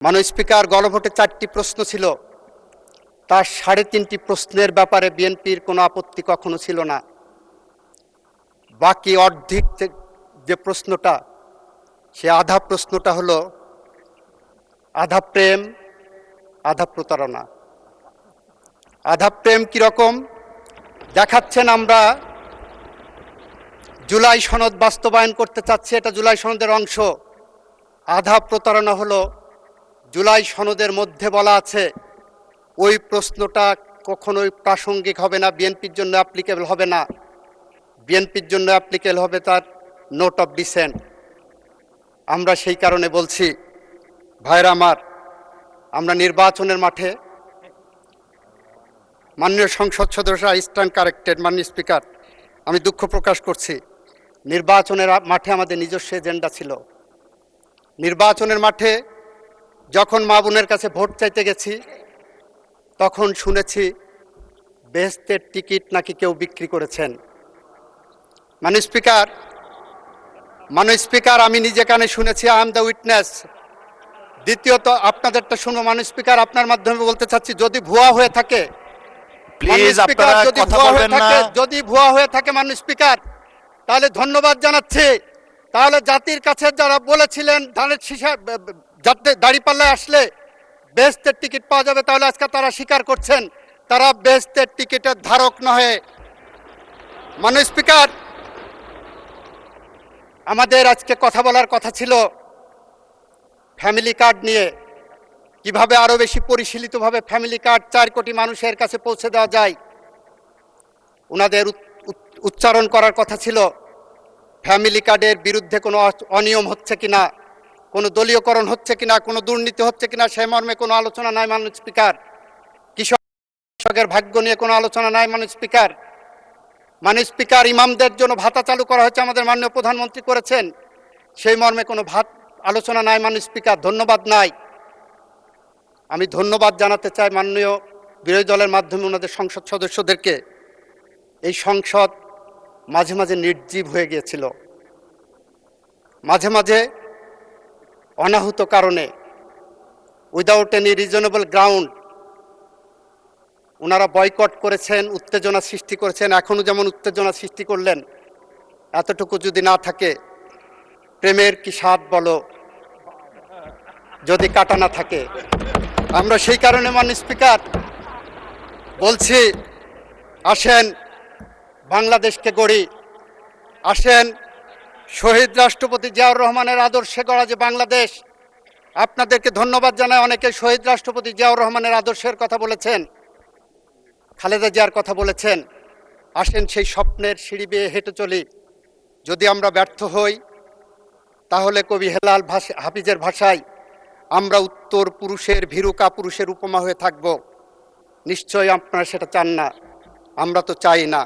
মাননীয় স্পিকার, গণভোটে 4টি প্রশ্ন ছিল, তার 3.5টি প্রশ্নের ব্যাপারে বিএনপির কোনো আপত্তি কখনো ছিল না। বাকি অর্ধেক যে প্রশ্নটা, সে আধা প্রশ্নটা হলো আধা প্রেম আধা প্রতারণা। আধা প্রেম কীরকম দেখাচ্ছেন, আমরা জুলাই সনদ বাস্তবায়ন করতে চাচ্ছি, এটা জুলাই সনদের অংশ। আধা প্রতারণা হলো জুলাই সনদের মধ্যে বলা আছে ওই প্রশ্নটা কখনোই প্রাসঙ্গিক হবে না, বিএনপির জন্য অ্যাপ্লিকেবল হবে না। বিএনপির জন্য অ্যাপ্লিকেবল হবে তার নোট অফ ডিসেন্ট। আমরা সেই কারণে বলছি, ভাইরা আমার, আমরা নির্বাচনের মাঠে, মাননীয় সংসদ সদস্য স্ট্যান্ড কারেক্টেড, মাননীয় স্পিকার, আমি দুঃখ প্রকাশ করছি, নির্বাচনের মাঠে আমাদের নিজস্ব এজেন্ডা ছিল। নির্বাচনের মাঠে যখন মা বোনের কাছে ভোট চাইতে গেছি, তখন শুনেছি বেহেশতের টিকিট নাকি কেউ বিক্রি করেছেন। মাননীয় স্পিকার, আমি নিজে কানে শুনেছি, আই এম দ্য উইটনেস। দ্বিতীয়ত, আপনাদেরটা শুনো মাননীয় স্পিকার, আপনার মাধ্যমে বলতে চাচ্ছি, যদি ভুয়া হয়ে থাকে, প্লিজ আপনারা কথা বলবেন না। যদি ভুয়া হয়ে থাকে মাননীয় স্পিকার, তাহলে ধন্যবাদ জানাচ্ছি। তাহলে জাতির কাছে যারা বলেছিলেন ধানের শীষা দাঁড়িপাল্লায় আসলে বেহেশতের টিকিট পাওয়া যাবে, তাহলে আজকে তারা স্বীকার করছেন তারা বেহেশতের টিকিটের ধারক নহে। মাননীয় স্পিকার, আমাদের আজকে কথা বলার কথা ছিল ফ্যামিলি কার্ড নিয়ে, কিভাবে আরো বেশি পরিশীলিতভাবে ফ্যামিলি কার্ড 4 কোটি মানুষের কাছে পৌঁছে দেওয়া যায়। ওনাদের উচ্চারণ করার কথা ছিল ফ্যামিলি কার্ডের বিরুদ্ধে কোনো অনিয়ম হচ্ছে কিনা, কোনো দলীয়করণ হচ্ছে কিনা, কোনো দুর্নীতি হচ্ছে কিনা, সেই মর্মে কোনো আলোচনা নাই মাননীয় স্পিকার। কৃষকের ভাগ্য নিয়ে কোনো আলোচনা নাই মাননীয় স্পিকার। মাননীয় স্পিকার, ইমামদের জন্য ভাতা চালু করা হয়েছে, আমাদের মাননীয় প্রধানমন্ত্রী করেছেন, সেই মর্মে কোনো আলোচনা নাই মাননীয় স্পিকার। ধন্যবাদ নাই। আমি ধন্যবাদ জানাতে চাই মাননীয় বিরোধী দলের মাধ্যমে ওনাদের সংসদ সদস্যদেরকে। এই সংসদ মাঝে মাঝে নির্জীব হয়ে গিয়েছিল, মাঝে মাঝে অনাহুত কারণে, উইদাউট এনি রিজনেবল গ্রাউন্ড ওনারা বয়কট করেছেন, উত্তেজনা সৃষ্টি করেছেন। এখনও যেমন উত্তেজনা সৃষ্টি করলেন, এতটুকু যদি না থাকে, প্রেমের কি স্বাদ বলো যদি কাটা না থাকে। আমরা সেই কারণে মাননীয় স্পিকার বলছি, আসেন বাংলাদেশকে গড়ি, আসেন শহীদ রাষ্ট্রপতি জিয়াউর রহমানের আদর্শে গড়া যে বাংলাদেশ। আপনাদেরকে ধন্যবাদ জানাই, অনেকে শহীদ রাষ্ট্রপতি জিয়াউর রহমানের আদর্শের কথা বলেছেন, খালেদা জিয়ার কথা বলেছেন। আসেন সেই স্বপ্নের সিঁড়ি বেয়ে হেঁটে চলি। যদি আমরা ব্যর্থ হই, তাহলে কবি হেলাল হাফিজের ভাষায় আমরা উত্তর পুরুষের ভীরু কাপুরুষের উপমা হয়ে থাকব। নিশ্চয়ই আপনারা সেটা চান না, আমরা তো চাই না।